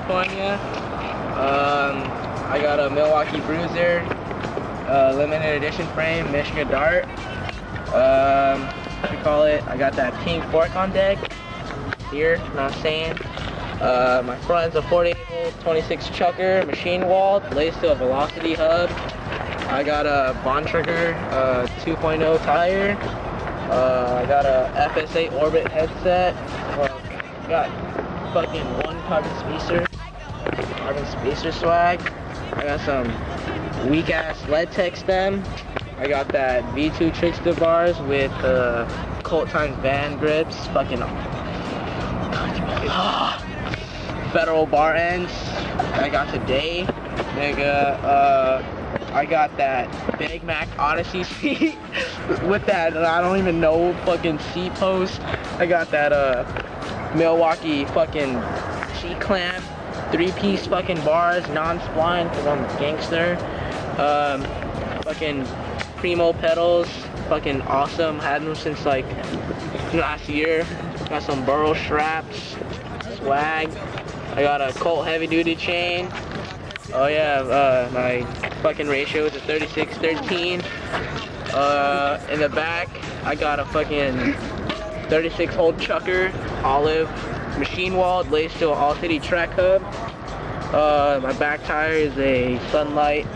California. I got a Milwaukee Bruiser, limited edition frame, Michigan Dart. What do you call it? I got that pink fork on deck here, you know what I'm saying? My front's a 48-volt 26 chucker, machine walled, laced to a velocity hub. I got a Bontrager 2.0 tire. I got a FS8 Orbit headset. Got fucking one carbon spacer swag. I got some weak ass lead tech stem. I got that V2 Trickster bars with Colt times Van grips. Fucking Federal bar ends. I got today, nigga. I got that Big Mac Odyssey seat with that I don't even know fucking seat post. I got that Milwaukee fucking seat clamp, 3-piece fucking bars, non-spline because I'm a gangster. Fucking Primo pedals, fucking awesome. Had them since like last year. Got some burrow straps, swag. I got a Colt heavy duty chain. Oh yeah, my fucking ratio is a 36-13. In the back, I got a fucking 36-hole chucker, olive, machine walled, laced to an all-city track hub. My back tire is a Sunlight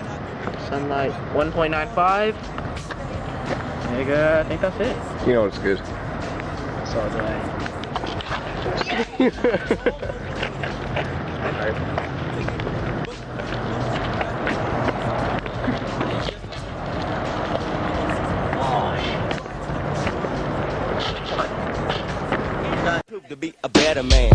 1.95. Nigga, I think that's it. You know it's good. That's all right. To be a better man.